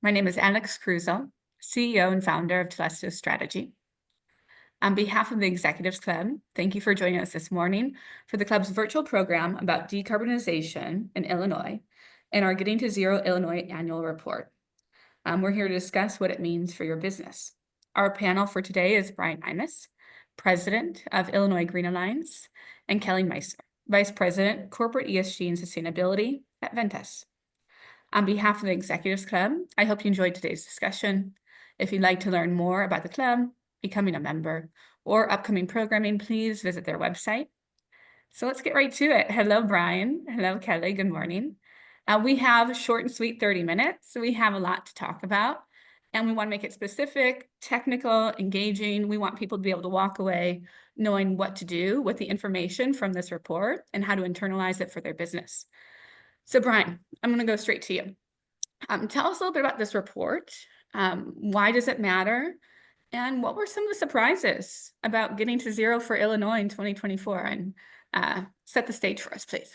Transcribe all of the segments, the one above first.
My name is Alex Cruzo, CEO and founder of Telesto Strategy. On behalf of the Executives Club, thank you for joining us this morning for the club's virtual program about decarbonization in Illinois and our Getting to Zero Illinois annual report. We're here to discuss what it means for your business. Our panel for today is Brian Imus, President of Illinois Green Alliance, and Kelly Meissner, Vice President, Corporate ESG and Sustainability at Ventas. On behalf of the Executives Club, I hope you enjoyed today's discussion. If you'd like to learn more about the club, becoming a member, or upcoming programming, please visit their website. So let's get right to it. Hello, Brian. Hello, Kelly. Good morning. We have a short and sweet 30 minutes, so we have a lot to talk about. And we want to make it specific, technical, engaging. We want people to be able to walk away knowing what to do with the information from this report and how to internalize it for their business. So Brian, I'm going to go straight to you. Tell us a little bit about this report. Why does it matter? And what were some of the surprises about getting to zero for Illinois in 2024? And set the stage for us, please.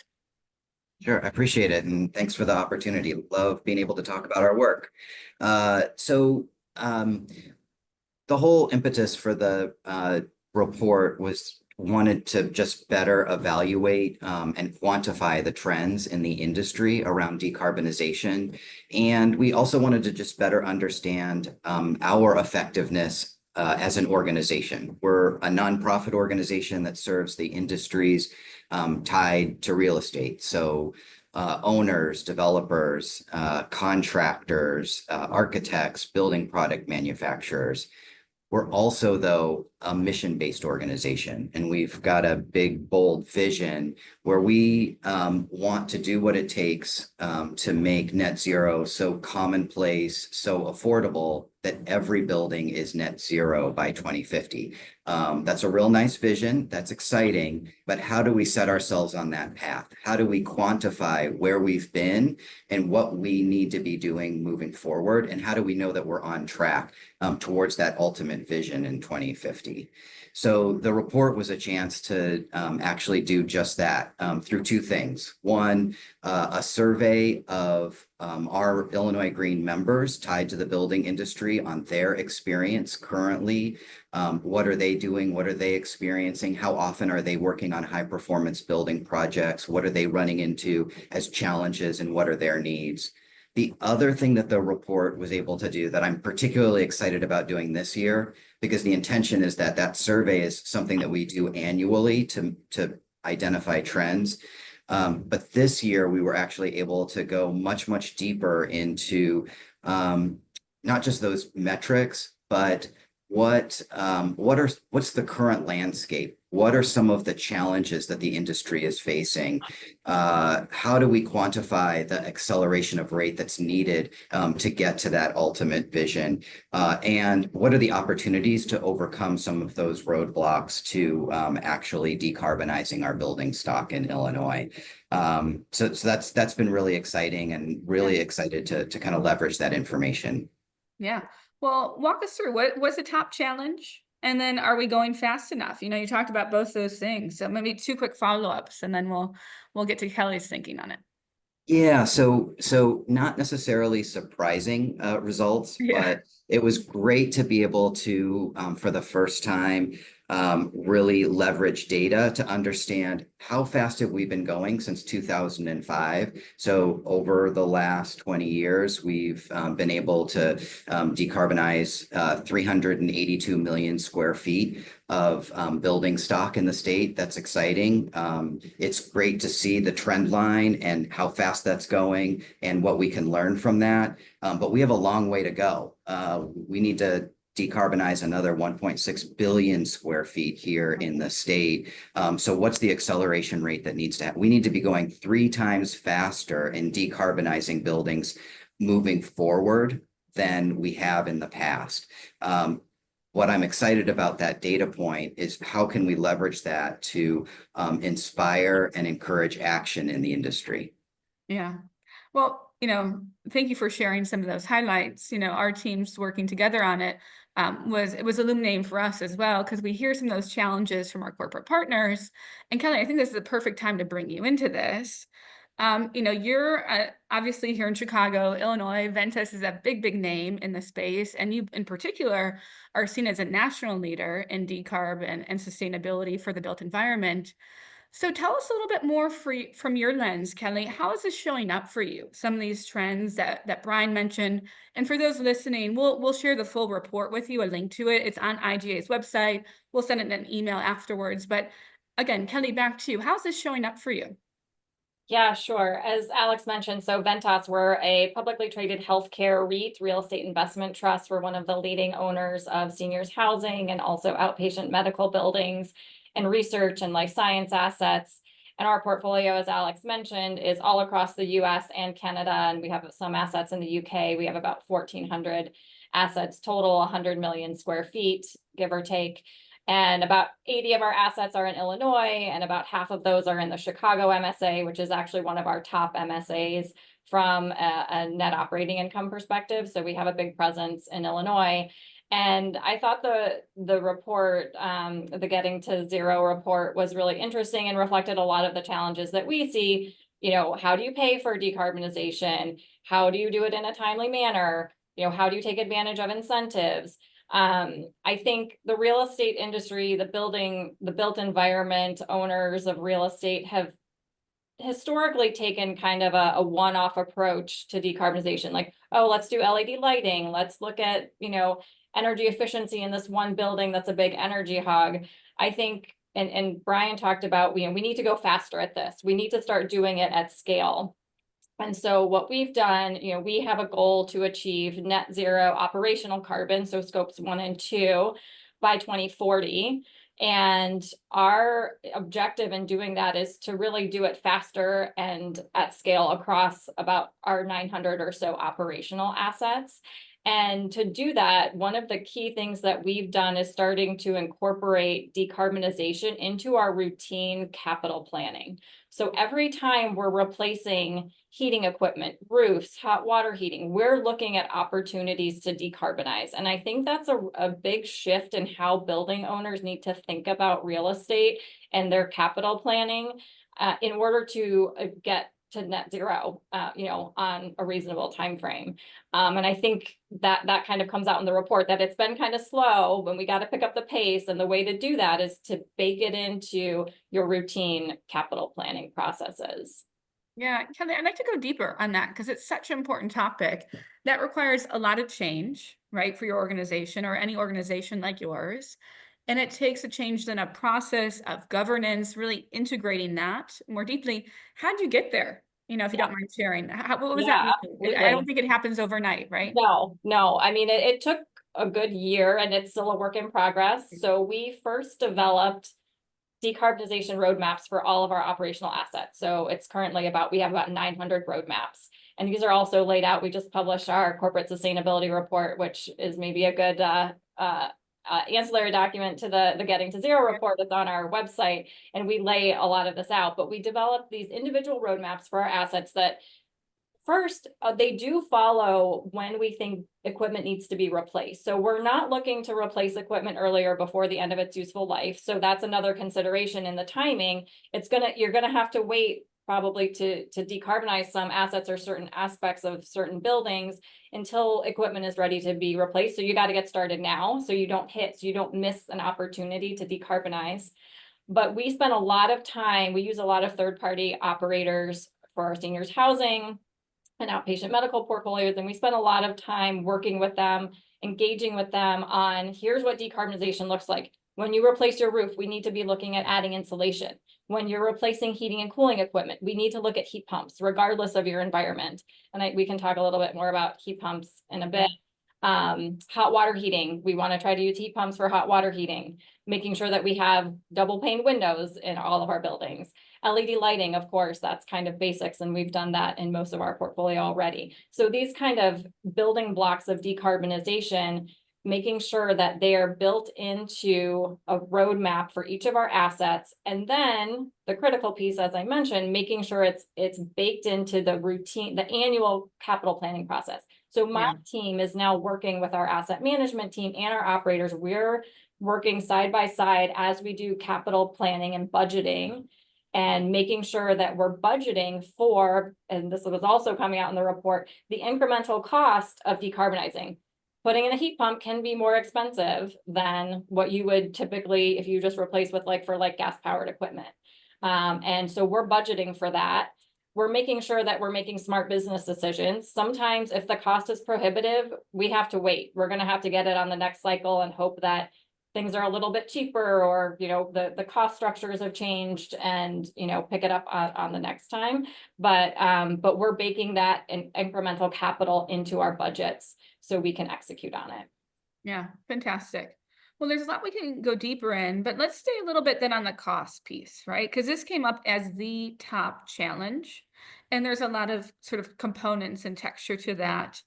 Sure, I appreciate it. And thanks for the opportunity. Love being able to talk about our work. The whole impetus for the report was wanted to just better evaluate and quantify the trends in the industry around decarbonization. And we also wanted to just better understand our effectiveness as an organization. We're a nonprofit organization that serves the industries tied to real estate. So owners, developers, contractors, architects, building product manufacturers. We're also, though, a mission-based organization, and we've got a big, bold vision where we want to do what it takes to make net zero so commonplace, so affordable that every building is net zero by 2050. That's a real nice vision. That's exciting. But how do we set ourselves on that path? How do we quantify where we've been and what we need to be doing moving forward? And how do we know that we're on track towards that ultimate vision in 2050? So the report was a chance to actually do just that through two things. One, a survey of our Illinois Green members tied to the building industry on their experience currently. What are they doing? What are they experiencing? How often are they working on high performance building projects? What are they running into as challenges and what are their needs? The other thing that the report was able to do that I'm particularly excited about doing this year, because the intention is that that survey is something that we do annually to identify trends. But this year we were actually able to go much, much deeper into not just those metrics, but what's the current landscape? What are some of the challenges that the industry is facing? How do we quantify the acceleration of rate that's needed to get to that ultimate vision? And what are the opportunities to overcome some of those roadblocks to actually decarbonizing our building stock in Illinois? So that's been really exciting and really excited to kind of leverage that information. Yeah. Well, walk us through what was the top challenge? And then are we going fast enough? You know, you talked about both those things. So maybe two quick follow-ups and then we'll get to Kelly's thinking on it. Yeah, so not necessarily surprising results, but it was great to be able to, for the first time, really leverage data to understand how fast have we been going since 2005. So over the last 20 years, we've been able to decarbonize 382 million square feet of building stock in the state. That's exciting. It's great to see the trend line and how fast that's going and what we can learn from that. But we have a long way to go. We need to decarbonize another 1.6 billion square feet here in the state. So what's the acceleration rate that needs to happen? We need to be going 3 times faster in decarbonizing buildings moving forward than we have in the past. What I'm excited about that data point is how can we leverage that to inspire and encourage action in the industry? Yeah. Well, thank you for sharing some of those highlights. Our teams working together on it was illuminating for us as well, because we hear some of those challenges from our corporate partners. And Kelly, I think this is the perfect time to bring you into this. You're obviously here in Chicago, Illinois. Ventus is a big, big name in the space, and you in particular are seen as a national leader in decarb and sustainability for the built environment. So tell us a little bit more from your lens, Kelly. How is this showing up for you? Some of these trends that Brian mentioned, and for those listening, we'll share the full report with you, a link to it. It's on IGA's website. We'll send it in an email afterwards. But again, Kelly, back to you. How's this showing up for you? Yeah, sure. As Alex mentioned, so Ventas, we're a publicly traded healthcare REIT, real estate investment trust. We're one of the leading owners of seniors housing and also outpatient medical buildings and research and life science assets. And our portfolio, as Alex mentioned, is all across the US and Canada. And we have some assets in the UK. We have about 1,400 assets total, 100 million square feet, give or take. And about 80 of our assets are in Illinois, and about half of those are in the Chicago MSA, which is actually one of our top MSAs from a net operating income perspective. So we have a big presence in Illinois. And I thought the report, the Getting to Zero report, was really interesting and reflected a lot of the challenges that we see. How do you pay for decarbonization? How do you do it in a timely manner? How do you take advantage of incentives? I think the real estate industry, the built environment owners of real estate have historically taken kind of a one-off approach to decarbonization. Like, oh, let's do LED lighting. Let's look at, energy efficiency in this one building that's a big energy hog. I think, and Brian talked about, we need to go faster at this. We need to start doing it at scale. And so what we've done, we have a goal to achieve net zero operational carbon, so scopes 1 and 2 by 2040. And our objective in doing that is to really do it faster and at scale across about our 900 or so operational assets. And to do that, one of the key things that we've done is starting to incorporate decarbonization into our routine capital planning. So every time we're replacing heating equipment, roofs, hot water heating, we're looking at opportunities to decarbonize. And I think that's a big shift in how building owners need to think about real estate and their capital planning in order to get to net zero, on a reasonable time frame. And I think that kind of comes out in the report that it's been kind of slow when we got to pick up the pace. And the way to do that is to bake it into your routine capital planning processes. Yeah, Kelly, I'd like to go deeper on that because it's such an important topic that requires a lot of change, right, for your organization or any organization like yours. And it takes a change in a process of governance, really integrating that more deeply. How did you get there? If you don't mind sharing, what was that? I don't think it happens overnight, right? No. I mean, it took a good year and it's still a work in progress. So we first developed decarbonization roadmaps for all of our operational assets. So it's currently we have about 900 roadmaps. And these are also laid out. We just published our corporate sustainability report, which is maybe a good ancillary document to the Getting to Zero report that's on our website. And we lay a lot of this out, but we developed these individual roadmaps for our assets that first, they do follow when we think equipment needs to be replaced. So we're not looking to replace equipment earlier before the end of its useful life. So that's another consideration in the timing. You're gonna have to wait probably to decarbonize some assets or certain aspects of certain buildings until equipment is ready to be replaced. So you got to get started now so you don't miss an opportunity to decarbonize. But we spend a lot of time, we use a lot of third-party operators for our seniors housing and outpatient medical portfolios. And we spend a lot of time working with them, engaging with them on here's what decarbonization looks like. When you replace your roof, we need to be looking at adding insulation. When you're replacing heating and cooling equipment, we need to look at heat pumps, regardless of your environment. And we can talk a little bit more about heat pumps in a bit. Hot water heating, we want to try to use heat pumps for hot water heating, making sure that we have double pane windows in all of our buildings. LED lighting, of course, that's kind of basics, and we've done that in most of our portfolio already. So these kind of building blocks of decarbonization, making sure that they are built into a roadmap for each of our assets. And then the critical piece, as I mentioned, making sure it's baked into the routine, the annual capital planning process. So my team is now working with our asset management team and our operators. We're working side by side as we do capital planning and budgeting. and making sure that we're budgeting for, and this was also coming out in the report, the incremental cost of decarbonizing. Putting in a heat pump can be more expensive than what you would typically if you just replace with like gas powered equipment. And so we're budgeting for that. We're making sure that we're making smart business decisions. Sometimes if the cost is prohibitive, we have to wait. We're going to have to get it on the next cycle and hope that things are a little bit cheaper, or, you know, the cost structures have changed, and, you know, pick it up on the next time. But we're baking that in incremental capital into our budgets so we can execute on it. Yeah, fantastic. Well, there's a lot we can go deeper in, but let's stay a little bit then on the cost piece, right? Because this came up as the top challenge, and there's a lot of sort of components and texture to that,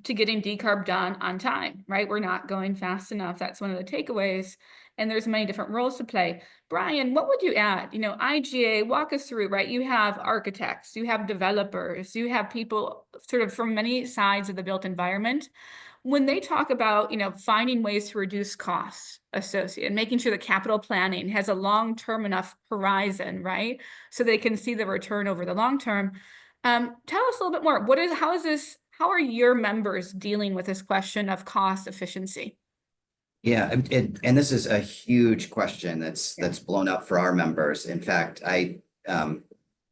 to getting decarb done on time, right? We're not going fast enough. That's one of the takeaways, and there's many different roles to play. Brian, what would you add? You know, IGA, walk us through, right? You have architects, you have developers, you have people sort of from many sides of the built environment. When they talk about, you know, finding ways to reduce costs associated, making sure that capital planning has a long-term enough horizon, right? So they can see the return over the long term. Tell us a little bit more. How are your members dealing with this question of cost efficiency? Yeah, and this is a huge question that's blown up for our members. In fact, I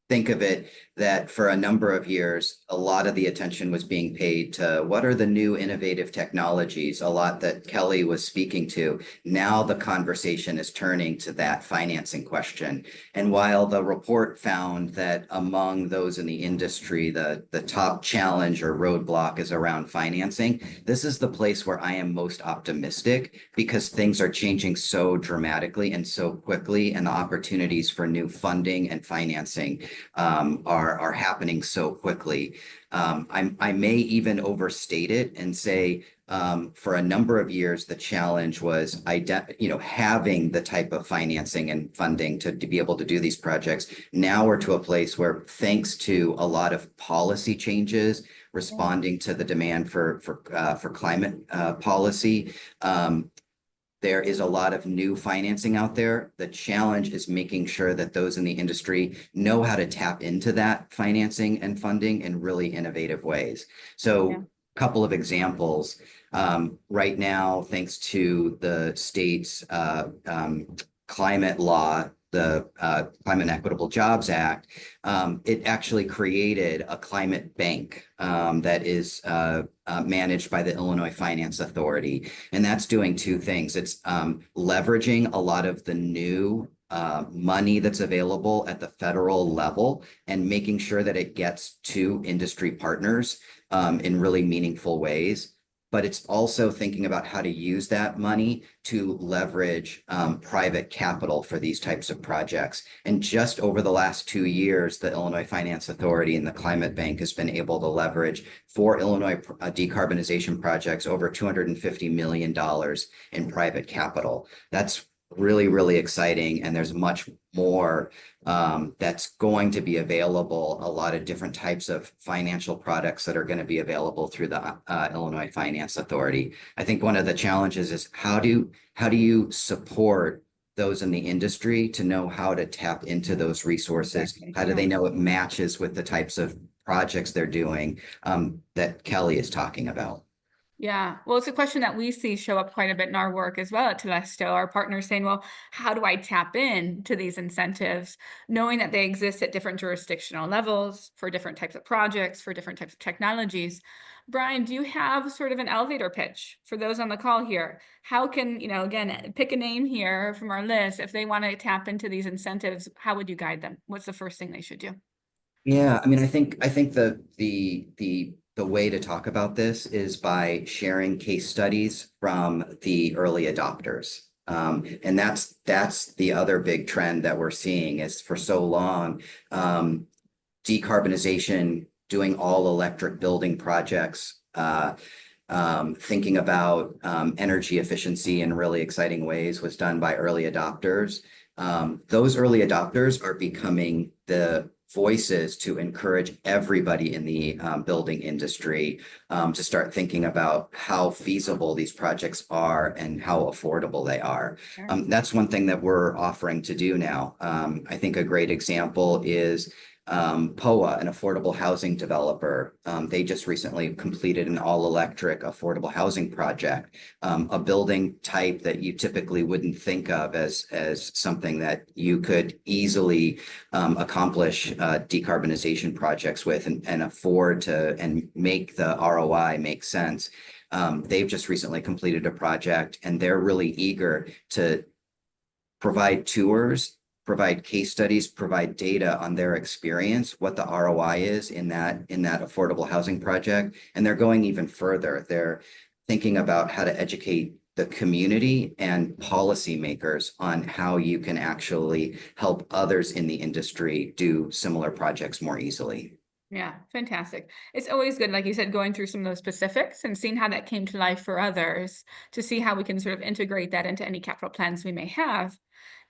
think of it that for a number of years, a lot of the attention was being paid to what are the new innovative technologies, a lot that Kelly was speaking to. Now the conversation is turning to that financing question. And while the report found that among those in the industry, the top challenge or roadblock is around financing, this is the place where I am most optimistic, because things are changing so dramatically and so quickly, and the opportunities for new funding and financing are happening so quickly. I may even overstate it and say for a number of years, the challenge was having the type of financing and funding to be able to do these projects. Now we're to a place where, thanks to a lot of policy changes, responding to the demand for climate policy, there is a lot of new financing out there. The challenge is making sure that those in the industry know how to tap into that financing and funding in really innovative ways. So a couple of examples. Right now, thanks to the state's climate law, the Climate and Equitable Jobs Act, it actually created a climate bank that is managed by the Illinois Finance Authority. And that's doing two things. It's leveraging a lot of the new money that's available at the federal level and making sure that it gets to industry partners in really meaningful ways. But it's also thinking about how to use that money to leverage private capital for these types of projects. And just over the last 2 years, the Illinois Finance Authority and the Climate Bank has been able to leverage for Illinois decarbonization projects over $250 million in private capital. That's really, really exciting. And there's much more that's going to be available, a lot of different types of financial products that are going to be available through the Illinois Finance Authority. I think one of the challenges is how do you support those in the industry to know how to tap into those resources? Exactly. How do they know it matches with the types of projects they're doing that Kelly is talking about? Yeah, well, it's a question that we see show up quite a bit in our work as well at Telesto. Our partners saying, well, how do I tap into these incentives, knowing that they exist at different jurisdictional levels for different types of projects, for different types of technologies? Brian, do you have sort of an elevator pitch for those on the call here? How can, you know, again, pick a name here from our list. If they want to tap into these incentives, how would you guide them? What's the first thing they should do? Yeah, I mean, I think the way to talk about this is by sharing case studies from the early adopters. And that's the other big trend that we're seeing is for so long, decarbonization, doing all electric building projects, thinking about energy efficiency in really exciting ways was done by early adopters. Those early adopters are becoming the voices to encourage everybody in the building industry to start thinking about how feasible these projects are and how affordable they are. Sure. That's one thing that we're offering to do now. I think a great example is POA, an affordable housing developer. They just recently completed an all-electric affordable housing project, a building type that you typically wouldn't think of as something that you could easily accomplish decarbonization projects with and afford to and make the ROI make sense. They've just recently completed a project, and they're really eager to provide tours, provide case studies, provide data on their experience, what the ROI is in that affordable housing project. And they're going even further. They're thinking about how to educate the community and policymakers on how you can actually help others in the industry do similar projects more easily. Yeah, fantastic. It's always good, like you said, going through some of those specifics and seeing how that came to life for others to see how we can sort of integrate that into any capital plans we may have.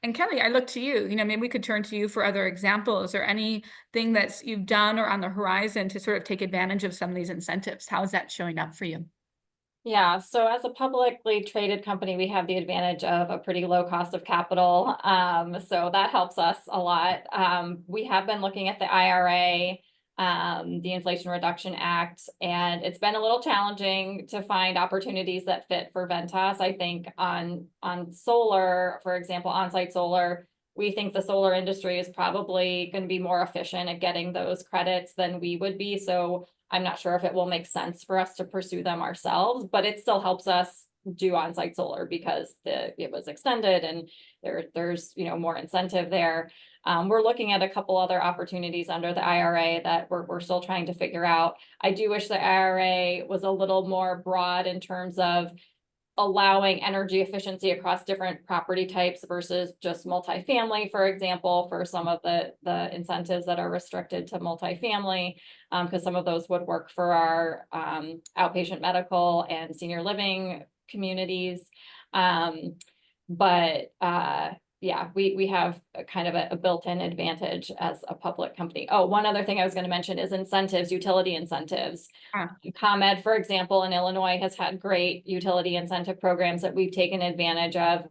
And Kelly, I look to you, maybe we could turn to you for other examples or anything that's you've done or on the horizon to sort of take advantage of some of these incentives. How is that showing up for you? Yeah, so as a publicly traded company, we have the advantage of a pretty low cost of capital. So that helps us a lot. We have been looking at the IRA, the Inflation Reduction Act, and it's been a little challenging to find opportunities that fit for Ventas. I think on solar, for example, on-site solar, we think the solar industry is probably going to be more efficient at getting those credits than we would be. So I'm not sure if it will make sense for us to pursue them ourselves, but it still helps us do on-site solar because it was extended and there's more incentive there. We're looking at a couple other opportunities under the IRA that we're still trying to figure out. I do wish the IRA was a little more broad in terms of allowing energy efficiency across different property types versus just multifamily, for example, for some of the incentives that are restricted to multifamily, because some of those would work for our outpatient medical and senior living communities. Yeah, we have a kind of a built-in advantage as a public company. Oh, one other thing I was going to mention is incentives, utility incentives. ComEd, for example, in Illinois has had great utility incentive programs that we've taken advantage of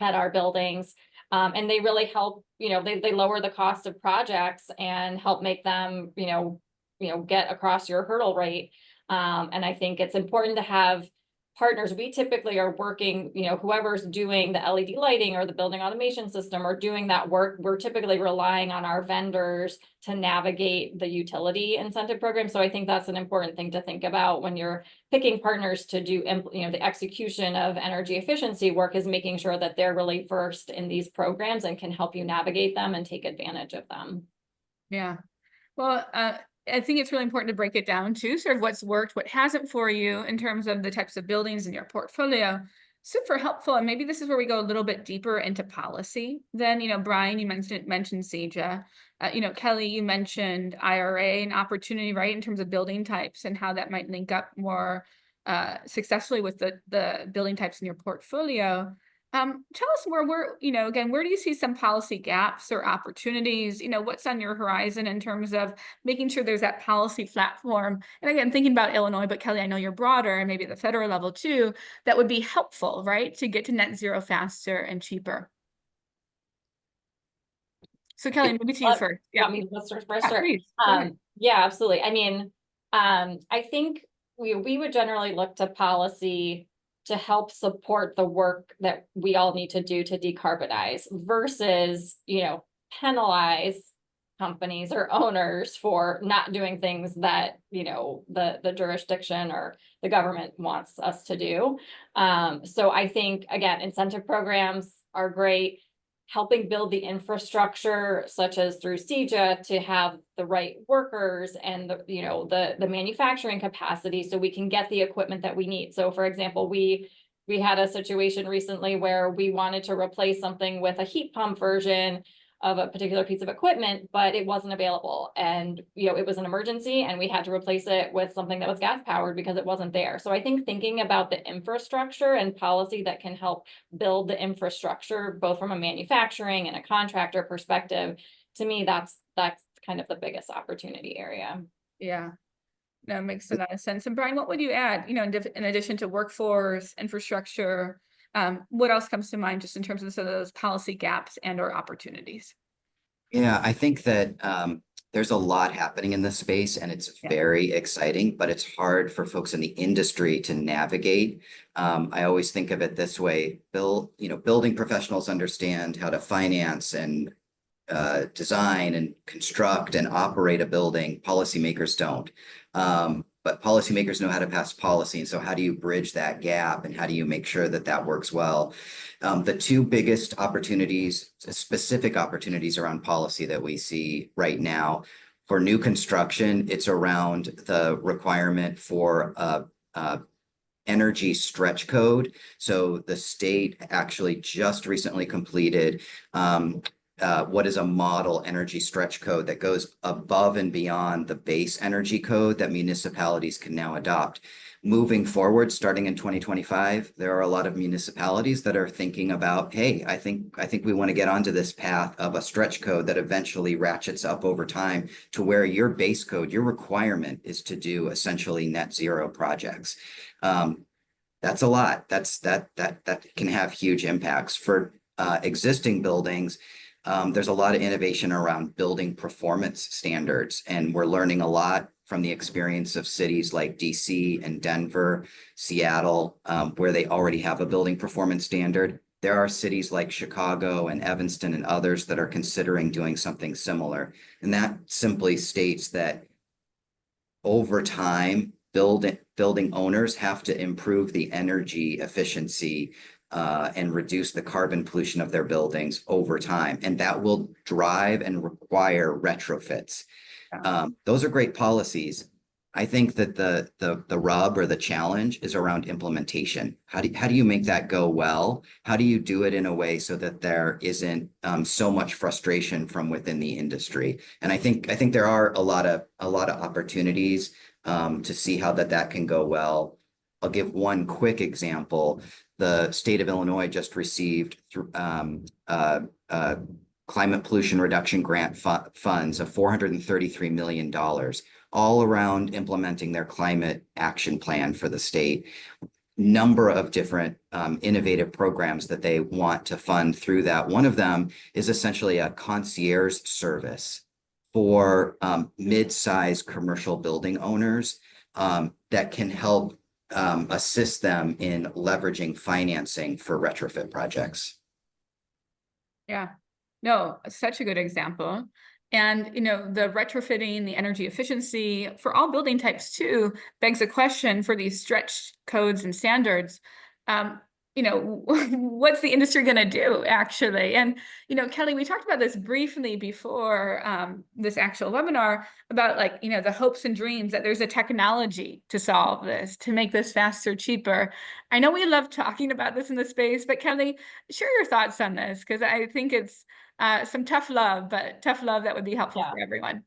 at our buildings. And they really help, they lower the cost of projects and help make them, get across your hurdle rate. And I think it's important to have partners. We typically are working, whoever's doing the LED lighting or the building automation system or doing that work, we're typically relying on our vendors to navigate the utility incentive program. So I think that's an important thing to think about when you're picking partners to do, the execution of energy efficiency work, is making sure that they're really versed in these programs and can help you navigate them and take advantage of them. Yeah. Well, I think it's really important to break it down too, sort of what's worked, what hasn't for you in terms of the types of buildings in your portfolio. Super helpful. And maybe this is where we go a little bit deeper into policy. Then, Brian, you mentioned CEJA. Kelly, you mentioned IRA and opportunity, right, in terms of building types and how that might link up more successfully with the building types in your portfolio. Tell us more where, again, where do you see some policy gaps or opportunities? What's on your horizon in terms of making sure there's that policy platform? And again, thinking about Illinois, but Kelly, I know you're broader and maybe at the federal level too, that would be helpful, right, to get to net zero faster and cheaper. So Kelly, maybe to you first. Yeah, me first. Please, yeah, absolutely. I mean, I think we would generally look to policy to help support the work that we all need to do to decarbonize versus, penalize companies or owners for not doing things that, the jurisdiction or the government wants us to do. So I think, again, incentive programs are great. Helping build the infrastructure, such as through CEJA, to have the right workers and the manufacturing capacity, so we can get the equipment that we need. So, for example, we had a situation recently where we wanted to replace something with a heat pump version of a particular piece of equipment, but it wasn't available, and it was an emergency, and we had to replace it with something that was gas powered because it wasn't there. So I think thinking about the infrastructure and policy that can help build the infrastructure, both from a manufacturing and a contractor perspective, to me, that's kind of the biggest opportunity area. Yeah, no, it makes a lot of sense. And Brian, what would you add, you know, in addition to workforce, infrastructure, what else comes to mind just in terms of some of those policy gaps and or opportunities? Yeah, I think that there's a lot happening in this space and it's Yeah. very exciting, but it's hard for folks in the industry to navigate. I always think of it this way: building professionals understand how to finance and design and construct and operate a building. Policymakers don't. But policymakers know how to pass policy. And so how do you bridge that gap and how do you make sure that that works well? The two biggest opportunities, specific opportunities around policy that we see right now for new construction, it's around the requirement for energy stretch code. So the state actually just recently completed what is a model energy stretch code that goes above and beyond the base energy code that municipalities can now adopt. Moving forward, starting in 2025, there are a lot of municipalities that are thinking about, hey, I think we want to get onto this path of a stretch code that eventually ratchets up over time to where your base code, your requirement is to do essentially net zero projects. That's a lot. That can have huge impacts for existing buildings. There's a lot of innovation around building performance standards, and we're learning a lot from the experience of cities like DC and Denver, Seattle, where they already have a building performance standard. There are cities like Chicago and Evanston and others that are considering doing something similar. And that simply states that over time, building owners have to improve the energy efficiency and reduce the carbon pollution of their buildings over time. And that will drive and require retrofits. Those are great policies. I think that the rub or the challenge is around implementation. How do you make that go well? How do you do it in a way so that there isn't so much frustration from within the industry? And I think there are a lot of opportunities to see how that can go well. I'll give one quick example. The state of Illinois just received climate pollution reduction grant funds of $433 million, all around implementing their climate action plan for the state. Number of different innovative programs that they want to fund through that. One of them is essentially a concierge service for mid-sized commercial building owners that can help assist them in leveraging financing for retrofit projects. Yeah, no, such a good example. And, you know, the retrofitting, the energy efficiency for all building types too, begs a question for these stretch codes and standards. You know, what's the industry going to do actually? And, you know, Kelly, we talked about this briefly before this actual webinar about, like, you know, the hopes and dreams that there's a technology to solve this, to make this faster, cheaper. I know we love talking about this in the space, but Kelly, share your thoughts on this, because I think it's some tough love, but tough love that would be helpful for everyone.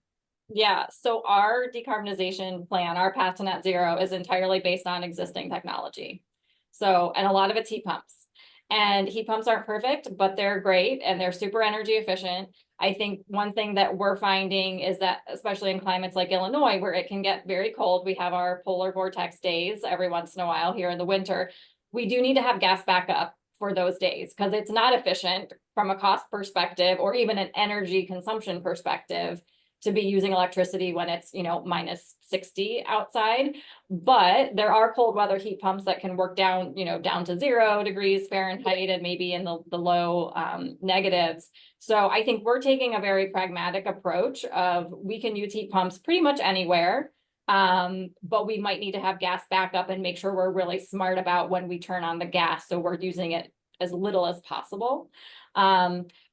Yeah, so our decarbonization plan, our path to net zero, is entirely based on existing technology. So, and a lot of it's heat pumps. And heat pumps aren't perfect, but they're great and they're super energy efficient. I think one thing that we're finding is that, especially in climates like Illinois, where it can get very cold, we have our polar vortex days every once in a while here in the winter. We do need to have gas backup for those days because it's not efficient from a cost perspective or even an energy consumption perspective to be using electricity when it's, you know, minus 60 outside. But there are cold weather heat pumps that can work down, you know, down to 0 degrees Fahrenheit and maybe in the low negatives. So I think we're taking a very pragmatic approach of we can use heat pumps pretty much anywhere. But we might need to have gas backup and make sure we're really smart about when we turn on the gas, so we're using it as little as possible.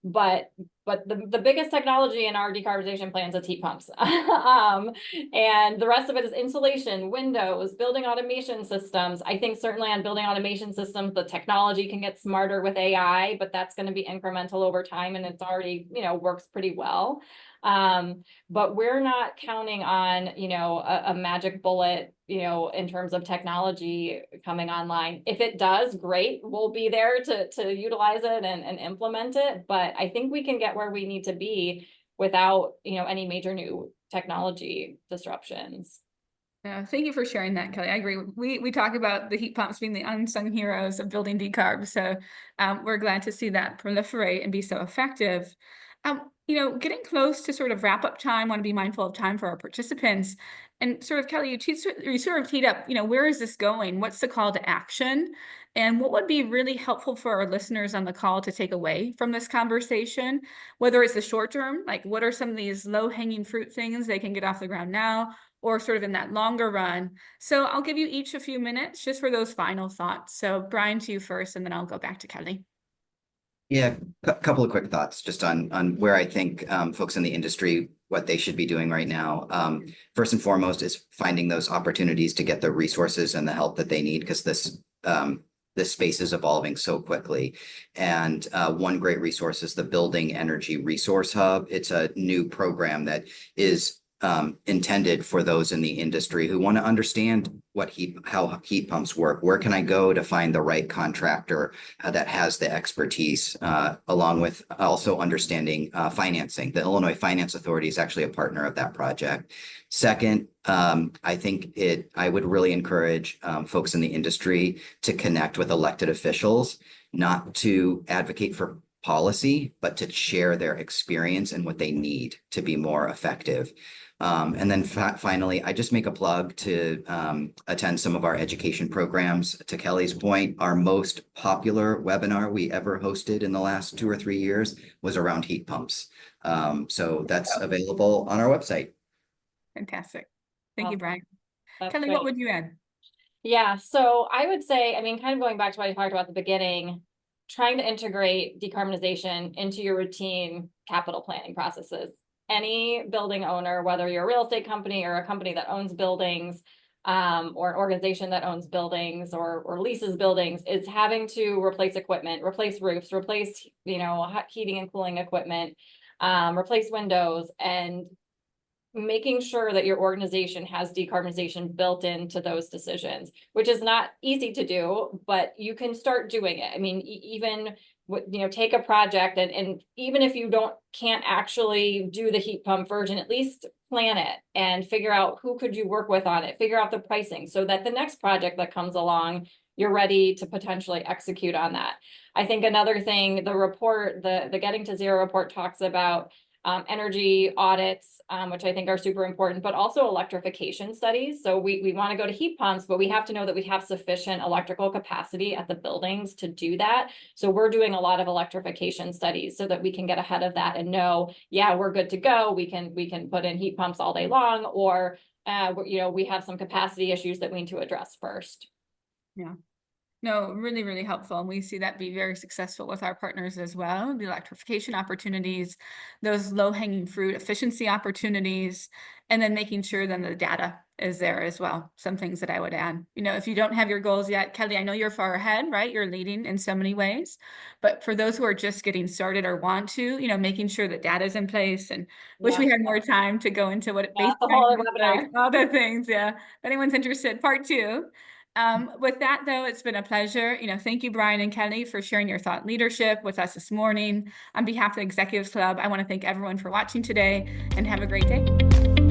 But the biggest technology in our decarbonization plans is heat pumps. And the rest of it is insulation, windows, building automation systems. I think certainly on building automation systems, the technology can get smarter with AI, but that's going to be incremental over time, and it's already, you know, works pretty well. But we're not counting on, you know, a magic bullet, you know, in terms of technology coming online. If it does, great, we'll be there to utilize it and implement it. But I think we can get where we need to be without, any major new technology disruptions. Thank you for sharing that, Kelly. I agree. We talk about the heat pumps being the unsung heroes of building decarb. So we're glad to see that proliferate and be so effective. Getting close to sort of wrap up time, want to be mindful of time for our participants. And sort of, Kelly, you sort of teed up, where is this going? What's the call to action? And what would be really helpful for our listeners on the call to take away from this conversation? Whether it's the short term, like what are some of these low-hanging fruit things they can get off the ground now, or sort of in that longer run. So I'll give you each a few minutes just for those final thoughts. So Brian, to you first, and then I'll go back to Kelly. Yeah, a couple of quick thoughts just on where I think folks in the industry, what they should be doing right now. First and foremost is finding those opportunities to get the resources and the help that they need, because this space is evolving so quickly. And one great resource is the Building Energy Resource Hub. It's a new program that is intended for those in the industry who want to understand how heat pumps work. Where can I go to find the right contractor that has the expertise, along with also understanding financing. The Illinois Finance Authority is actually a partner of that project. Second, I would really encourage folks in the industry to connect with elected officials, not to advocate for policy, but to share their experience and what they need to be more effective. And then finally, I just make a plug to attend some of our education programs. To Kelly's point, our most popular webinar we ever hosted in the last 2 or 3 years was around heat pumps. So that's available on our website. Fantastic. Thank you, Brian. That's Kelly, great. what would you add? Yeah, so I would say, kind of going back to what I talked about at the beginning, trying to integrate decarbonization into your routine capital planning processes. Any building owner, whether you're a real estate company or a company that owns buildings, or an organization that owns buildings or leases buildings, is having to replace equipment, replace roofs, replace, heating and cooling equipment, replace windows, and making sure that your organization has decarbonization built into those decisions, which is not easy to do, but you can start doing it. Even take a project and even if you can't actually do the heat pump version, at least plan it and figure out who could you work with on it, figure out the pricing so that the next project that comes along, you're ready to potentially execute on that. I think another thing, the report, the Getting to Zero report talks about energy audits, which I think are super important, but also electrification studies. So we want to go to heat pumps, but we have to know that we have sufficient electrical capacity at the buildings to do that. So we're doing a lot of electrification studies so that we can get ahead of that and know, yeah, we're good to go. We can put in heat pumps all day long, or we have some capacity issues that we need to address first. Yeah. No, really, really helpful. And we see that be very successful with our partners as well. The electrification opportunities, those low-hanging fruit efficiency opportunities, and then making sure then the data is there as well. Some things that I would add. If you don't have your goals yet, Kelly, I know you're far ahead, right? You're leading in so many ways. But for those who are just getting started or want to, making sure that data is in place, and wish we had more time to go into what it basically like, all the things. Yeah. If anyone's interested, part 2. With that, though, it's been a pleasure. Thank you, Brian and Kelly, for sharing your thought leadership with us this morning. On behalf of the Executives Club, I want to thank everyone for watching today, and have a great day.